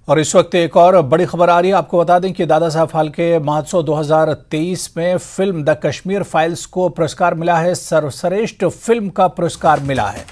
और इस वक्त एक और बड़ी खबर आ रही है। आपको बता दें कि दादा साहब फाल्के महोत्सव 2023 में फिल्म द कश्मीर फाइल्स को पुरस्कार मिला है। सर्वश्रेष्ठ फिल्म का पुरस्कार मिला है।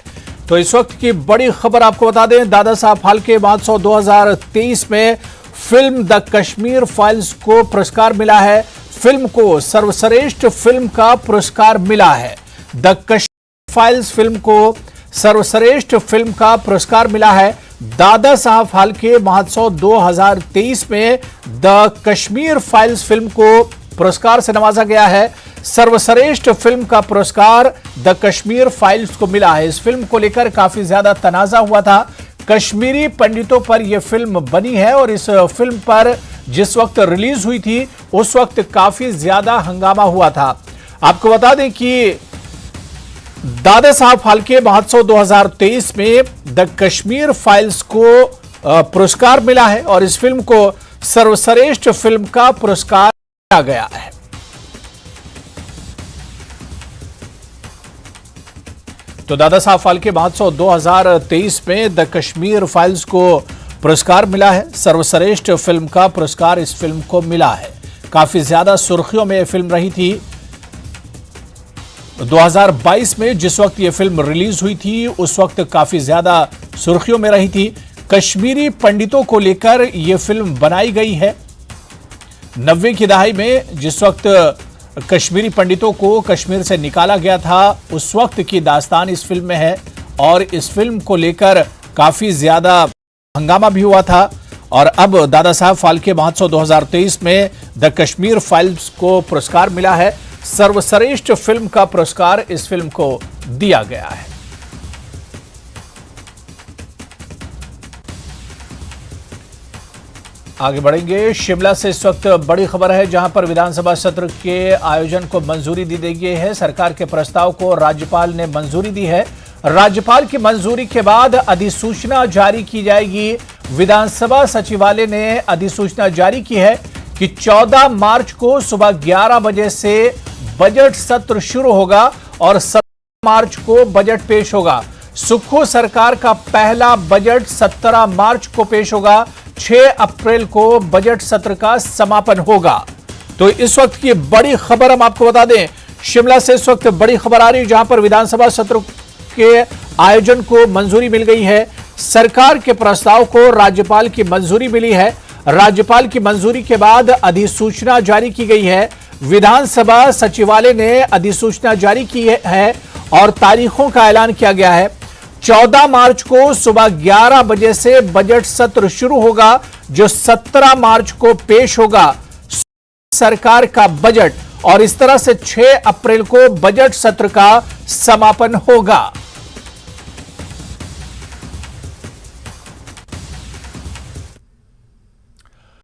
तो इस वक्त की बड़ी खबर आपको बता दें, दादा साहब फाल्के महोत्सव 2023 में फिल्म द कश्मीर फाइल्स को पुरस्कार मिला है। फिल्म को सर्वश्रेष्ठ फिल्म का पुरस्कार मिला है। द कश्मीर फाइल्स फिल्म को सर्वश्रेष्ठ फिल्म का पुरस्कार मिला है। दादा साहब फाल्के महोत्सव 2023 में द कश्मीर फाइल्स फिल्म को पुरस्कार से नवाजा गया है। सर्वश्रेष्ठ फिल्म का पुरस्कार द कश्मीर फाइल्स को मिला है। इस फिल्म को लेकर काफी ज्यादा तनाजा हुआ था। कश्मीरी पंडितों पर यह फिल्म बनी है और इस फिल्म पर जिस वक्त रिलीज हुई थी उस वक्त काफी ज्यादा हंगामा हुआ था। आपको बता दें कि दादा साहब फाल्के महोत्सव 2023 में द कश्मीर फाइल्स को पुरस्कार मिला है और इस फिल्म को सर्वश्रेष्ठ फिल्म का पुरस्कार दिया गया है। तो दादा साहब फाल्के महोत्सव 2023 में द कश्मीर फाइल्स को पुरस्कार मिला है। सर्वश्रेष्ठ फिल्म का पुरस्कार इस फिल्म को मिला है। काफी ज्यादा सुर्खियों में यह फिल्म रही थी। 2022 में जिस वक्त यह फिल्म रिलीज हुई थी उस वक्त काफी ज्यादा सुर्खियों में रही थी। कश्मीरी पंडितों को लेकर यह फिल्म बनाई गई है। 90 की दहाई में जिस वक्त कश्मीरी पंडितों को कश्मीर से निकाला गया था उस वक्त की दास्तान इस फिल्म में है और इस फिल्म को लेकर काफी ज्यादा हंगामा भी हुआ था। और अब दादा साहब फाल्के महोत्सव 2023 में द कश्मीर फाइल्स को पुरस्कार मिला है। सर्वश्रेष्ठ फिल्म का पुरस्कार इस फिल्म को दिया गया है। आगे बढ़ेंगे। शिमला से इस वक्त बड़ी खबर है जहां पर विधानसभा सत्र के आयोजन को मंजूरी दी गई है। सरकार के प्रस्ताव को राज्यपाल ने मंजूरी दी है। राज्यपाल की मंजूरी के बाद अधिसूचना जारी की जाएगी। विधानसभा सचिवालय ने अधिसूचना जारी की है कि 14 मार्च को सुबह 11 बजे से बजट सत्र शुरू होगा और 17 मार्च को बजट पेश होगा। सुक्खू सरकार का पहला बजट 17 मार्च को पेश होगा। 6 अप्रैल को बजट सत्र का समापन होगा। तो इस वक्त की बड़ी खबर हम आपको बता दें, शिमला से इस वक्त बड़ी खबर आ रही है जहां पर विधानसभा सत्र के आयोजन को मंजूरी मिल गई है। सरकार के प्रस्ताव को राज्यपाल की मंजूरी मिली है। राज्यपाल की मंजूरी के बाद अधिसूचना जारी की गई है। विधानसभा सचिवालय ने अधिसूचना जारी की है और तारीखों का ऐलान किया गया है। 14 मार्च को सुबह 11 बजे से बजट सत्र शुरू होगा जो 17 मार्च को पेश होगा सरकार का बजट और इस तरह से 6 अप्रैल को बजट सत्र का समापन होगा।